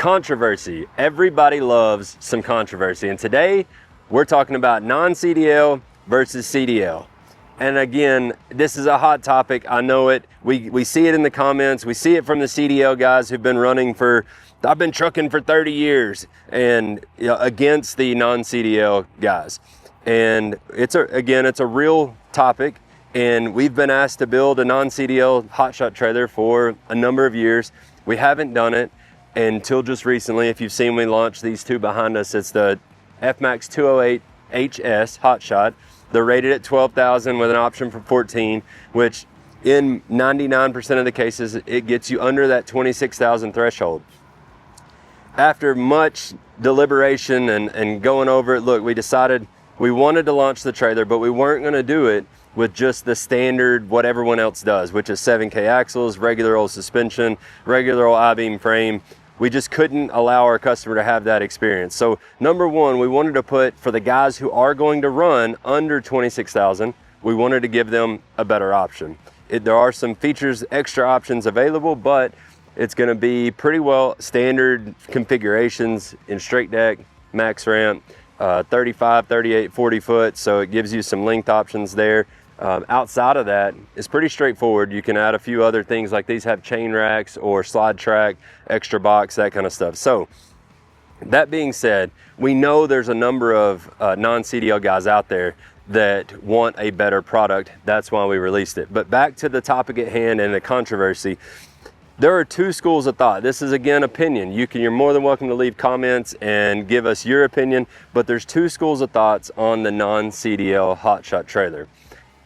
controversy. Everybody loves some controversy. And today we're talking about non-CDL versus CDL. And again, this is a hot topic. I know it. We see it in the comments. We see it from the CDL guys who've been running I've been trucking for 30 years and against the non-CDL guys. And it's a real topic. And we've been asked to build a non-CDL hotshot trailer for a number of years. We haven't done it until just recently. If you've seen, we launched these two behind us. It's the Fmax 208 HS hotshot. They're rated at 12,000 with an option for 14, which in 99% of the cases, it gets you under that 26,000 threshold. After much deliberation and going over it, look, we decided we wanted to launch the trailer, but we weren't gonna do it with just the standard what everyone else does, which is 7K axles, regular old suspension, regular old I-beam frame. We just couldn't allow our customer to have that experience. So number one, we wanted to put, for the guys who are going to run under 26,000, we wanted to give them a better option. There are some features, extra options available, but it's gonna be pretty well standard configurations in straight deck, max ramp, 35, 38, 40 foot. So it gives you some length options there. Outside of that, it's pretty straightforward. You can add a few other things like these have chain racks or slide track, extra box, that kind of stuff. So that being said, we know there's a number of non-CDL guys out there that want a better product. That's why we released it. But back to the topic at hand and the controversy. There are two schools of thought. This is again opinion. You're more than welcome to leave comments and give us your opinion, but there's two schools of thoughts on the non-CDL hotshot trailer.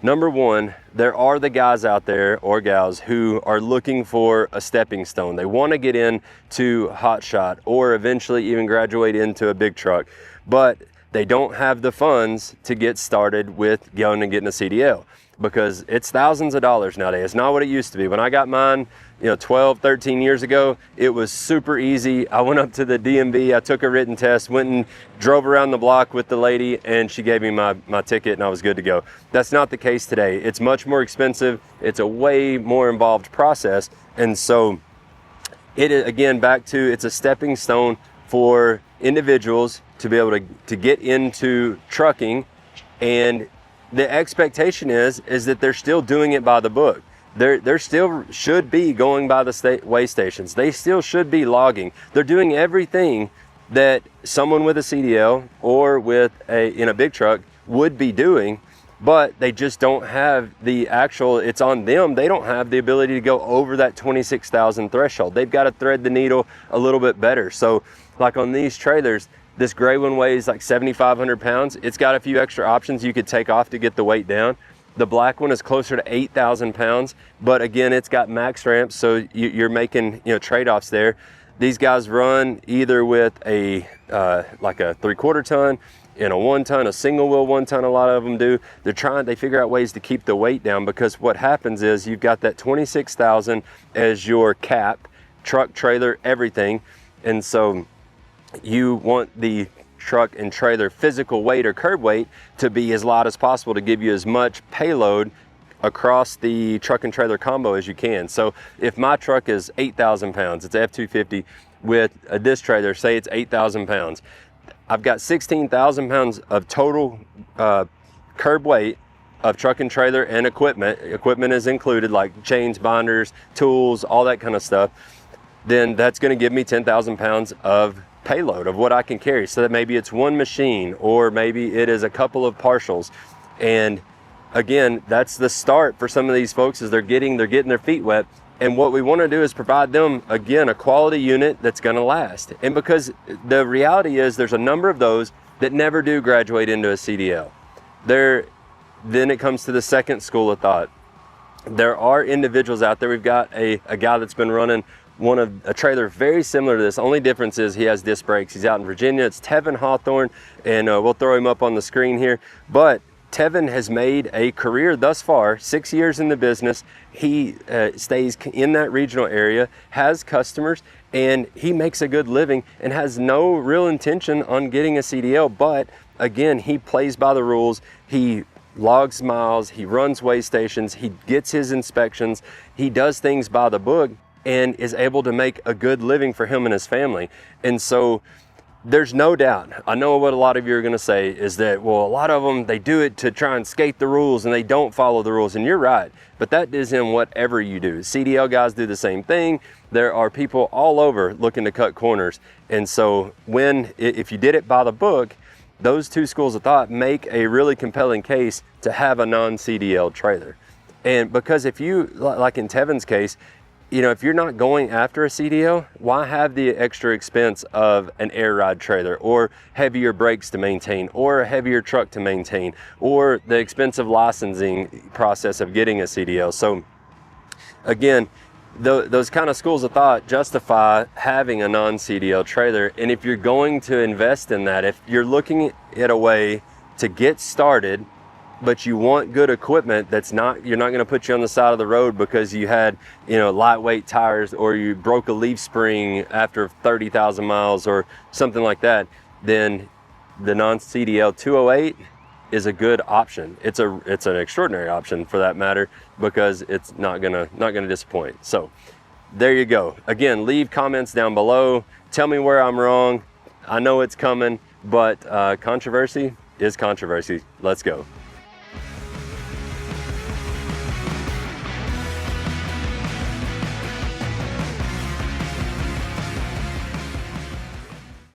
Number one, there are the guys out there or gals who are looking for a stepping stone. They want to get into hotshot or eventually even graduate into a big truck, but they don't have the funds to get started with going and getting a CDL because it's thousands of dollars nowadays. It's not what it used to be. When I got mine, 12, 13 years ago, it was super easy. I went up to the DMV, I took a written test, went and drove around the block with the lady, and she gave me my ticket and I was good to go. That's not the case today. It's much more expensive. It's a way more involved process. And so it is, again, back to, it's a stepping stone for individuals to be able to get into trucking. And the expectation is that they're still doing it by the book. They're still should be going by the weigh stations. They still should be logging. They're doing everything that someone with a CDL or with in a big truck would be doing, but they just don't have the actual, it's on them. They don't have the ability to go over that 26,000 threshold. They've got to thread the needle a little bit better. So like on these trailers, this gray one weighs like 7,500 pounds. It's got a few extra options you could take off to get the weight down. The black one is closer to 8,000 pounds, but again, it's got max ramps, so you're making trade-offs there. These guys run either with a like a 3/4 ton, in a 1 ton, a single wheel 1 ton. A lot of them do. They figure out ways to keep the weight down, because what happens is you've got that 26,000 as your cap, truck, trailer, everything, and so you want the truck and trailer physical weight or curb weight to be as light as possible to give you as much payload across the truck and trailer combo as you can. So if my truck is 8,000 pounds, it's F250 with this trailer, say it's 8,000 pounds. I've got 16,000 pounds of total curb weight of truck and trailer and equipment. Equipment is included, like chains, binders, tools, all that kind of stuff. Then that's gonna give me 10,000 pounds of payload of what I can carry. So that maybe it's one machine, or maybe it is a couple of partials. And again, that's the start for some of these folks, is they're getting their feet wet. And what we want to do is provide them, again, a quality unit that's going to last. And because the reality is there's a number of those that never do graduate into a CDL. Then it comes to the second school of thought. There are individuals out there. We've got a guy that's been running a trailer very similar to this. Only difference is he has disc brakes. He's out in Virginia. It's Tevin Hawthorne, and we'll throw him up on the screen here. But Tevin has made a career thus far, 6 years in the business. He stays in that regional area, has customers, and he makes a good living and has no real intention on getting a CDL. But again, he plays by the rules. He logs miles, he runs weigh stations, he gets his inspections, he does things by the book. and is able to make a good living for him and his family. And so there's no doubt, I know what a lot of you are going to say is that, well, a lot of them, they do it to try and skate the rules and they don't follow the rules. And you're right, but that is in whatever you do. CDL guys do the same thing. There are people all over looking to cut corners. And so if you did it by the book, those two schools of thought make a really compelling case to have a non-CDL trailer. And because if you, like in Tevin's case, you know, if you're not going after a CDL, why have the extra expense of an air ride trailer or heavier brakes to maintain or a heavier truck to maintain or the expensive licensing process of getting a CDL? So again, those kind of schools of thought justify having a non-CDL trailer. And if you're going to invest in that, if you're looking at a way to get started, but you want good equipment you're not going to put you on the side of the road because you had, you know, lightweight tires or you broke a leaf spring after 30,000 miles or something like that, then the non-CDL 208 is a good option. It's an extraordinary option for that matter, because it's not gonna disappoint. So there you go. Again, leave comments down below. Tell me where I'm wrong. I know it's coming, but controversy is controversy. Let's go.